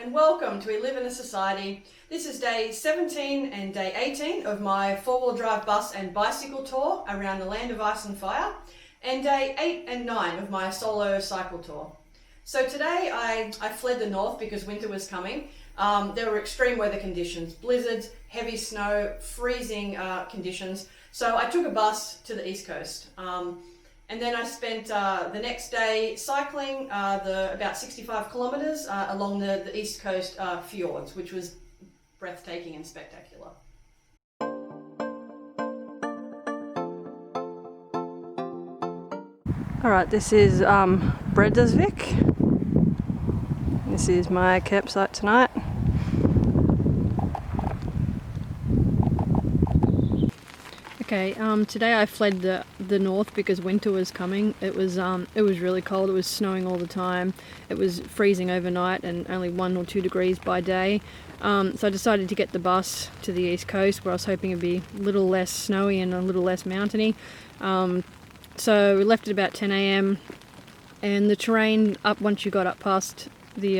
and welcome to We Live in a Society. This is day 17 and day 18 of my four-wheel drive bus and bicycle tour around the land of ice and fire, and day 8 and 9 of my solo cycle tour. So today I fled the north because winter was coming. There were extreme weather conditions, blizzards, heavy snow, freezing conditions. So I took a bus to the east coast. And then I spent the next day cycling about 65 kilometres along the east coast fjords, which was breathtaking and spectacular. Alright, this is Breidavik. This is my campsite tonight. Okay, today I fled the north because winter was coming. It was really cold. It was snowing all the time. It was freezing overnight and only 1 or 2 degrees by day. So I decided to get the bus to the east coast where I was hoping it'd be a little less snowy and a little less mountainy. So we left at about 10 a.m. and the terrain once you got up past the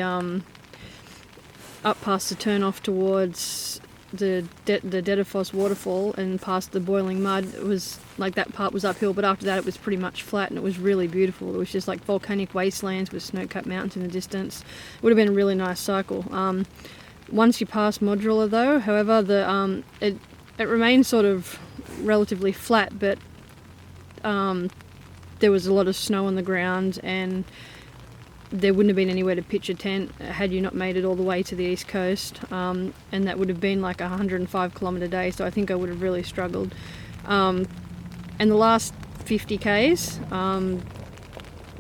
turn off towards the Djupivogur waterfall and past the boiling mud, it was like that part was uphill, but after that it was pretty much flat and it was really beautiful. It was just like volcanic wastelands with snow-capped mountains in the distance. It would have been a really nice cycle. Once you pass Modular though, however, it remained sort of relatively flat, but there was a lot of snow on the ground and there wouldn't have been anywhere to pitch a tent had you not made it all the way to the east coast, and that would have been like a 105 kilometre day, so I think I would have really struggled. And the last 50 k's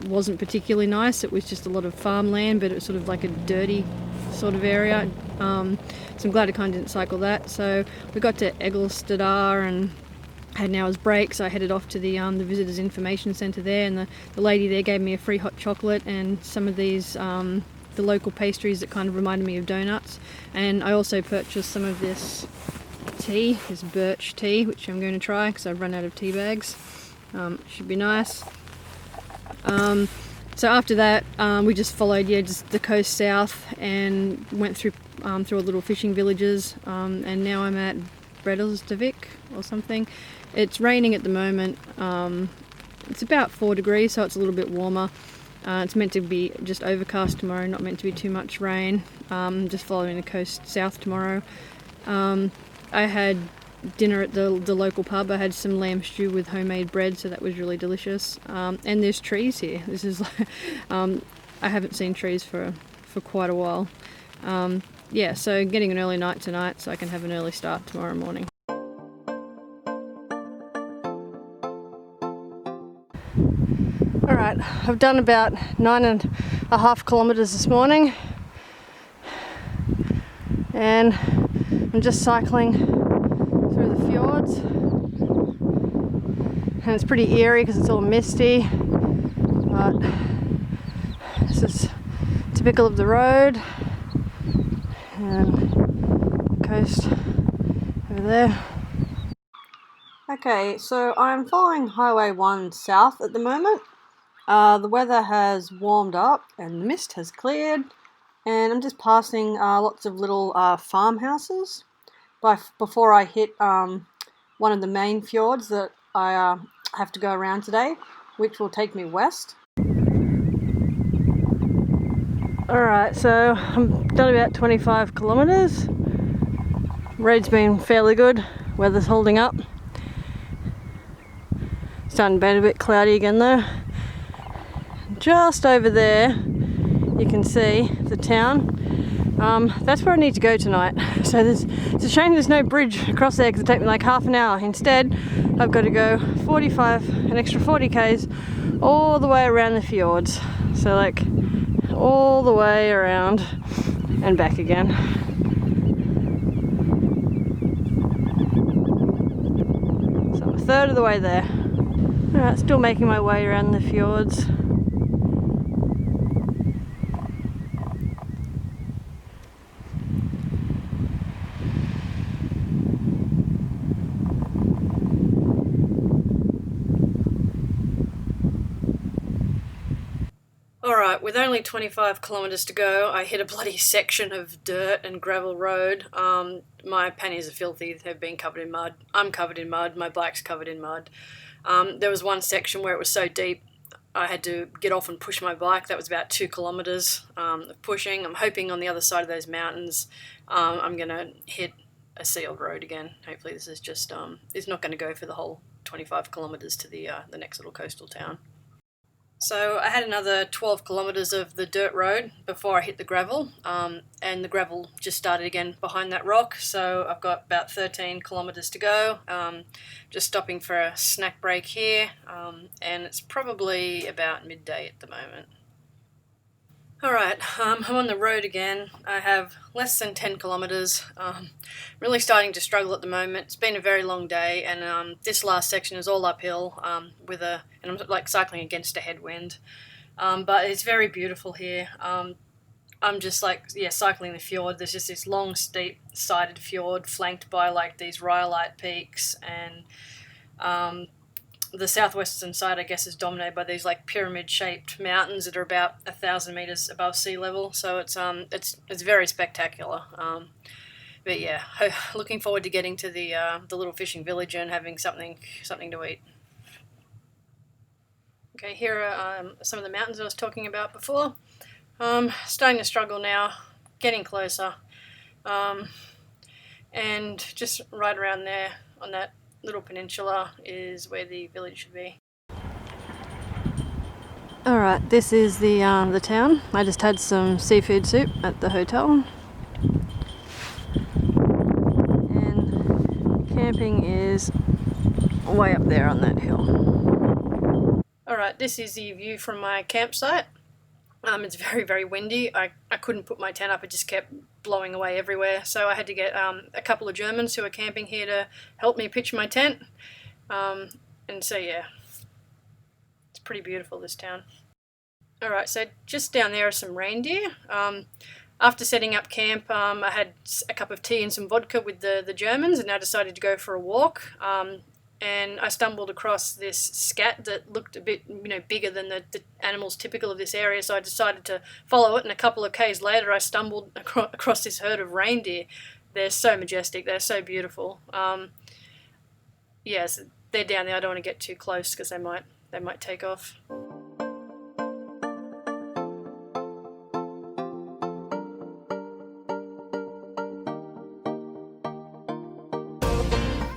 wasn't particularly nice. It was just a lot of farmland, but it was sort of like a dirty sort of area, so I'm glad I kind of didn't cycle that. So we got to Egglestadar and had an hour's break, so I headed off to the visitors information centre there, and the lady there gave me a free hot chocolate and some of these the local pastries that kind of reminded me of donuts. And I also purchased some of this tea, this birch tea, which I'm going to try because I've run out of tea bags. Should be nice. So after that we just followed just the coast south and went through all little fishing villages, and now I'm at Breidavik or something. It's raining at the moment. It's about 4 degrees, so it's a little bit warmer. It's meant to be just overcast tomorrow, not meant to be too much rain. Just following the coast south tomorrow. I had dinner at the local pub. I had some lamb stew with homemade bread, so that was really delicious. And there's trees here. This is like, I haven't seen trees for quite a while. Yeah, so getting an early night tonight so I can have an early start tomorrow morning. Alright, I've done about 9.5 kilometres this morning and I'm just cycling through the fjords, and it's pretty eerie because it's all misty, but this is typical of the road and the coast over there. Okay, so I'm following Highway 1 south at the moment. The weather has warmed up and the mist has cleared, and I'm just passing lots of little farmhouses before I hit one of the main fjords that I have to go around today, which will take me west. Alright, so I'm done about 25 kilometres. Road's been fairly good, weather's holding up. Starting to be a bit cloudy again though. Just over there you can see the town. That's where I need to go tonight. So it's a shame there's no bridge across there because it takes me like half an hour. Instead I've got to go an extra 40 k's all the way around the fjords. So like all the way around and back again. So I'm a third of the way there. Alright, still making my way around the fjords. Alright, with only 25 kilometres to go, I hit a bloody section of dirt and gravel road. My pannies are filthy, they've been covered in mud. I'm covered in mud, my bike's covered in mud. There was one section where it was so deep I had to get off and push my bike. That was about 2 kilometres of pushing. I'm hoping on the other side of those mountains I'm going to hit a sealed road again. Hopefully this is just, it's not going to go for the whole 25 kilometres to the next little coastal town. So I had another 12 kilometres of the dirt road before I hit the gravel, and the gravel just started again behind that rock, so I've got about 13 kilometres to go, just stopping for a snack break here, and it's probably about midday at the moment. Alright, I'm on the road again. I have less than 10 kilometres. Really starting to struggle at the moment. It's been a very long day, and this last section is all uphill and I'm like cycling against a headwind. But it's very beautiful here. I'm just like, cycling the fjord. There's just this long, steep sided fjord flanked by like these rhyolite peaks, and the southwestern side, I guess, is dominated by these like pyramid-shaped mountains that are about 1,000 meters above sea level. So it's very spectacular. But yeah, looking forward to getting to the little fishing village and having something to eat. Okay, here are some of the mountains I was talking about before. Starting to struggle now, getting closer, and just right around there on that little peninsula is where the village should be. Alright, this is the town. I just had some seafood soup at the hotel. And camping is way up there on that hill. Alright, this is the view from my campsite. It's very, very windy. I couldn't put my tent up, it just kept blowing away everywhere. So I had to get a couple of Germans who are camping here to help me pitch my tent. And so yeah, it's pretty beautiful, this town. Alright, so just down there are some reindeer. After setting up camp, I had a cup of tea and some vodka with the Germans, and I decided to go for a walk. And I stumbled across this scat that looked a bit, bigger than the animals typical of this area, so I decided to follow it, and a couple of k's later I stumbled across this herd of reindeer. They're so majestic, they're so beautiful. So they're down there. I don't want to get too close because they might take off.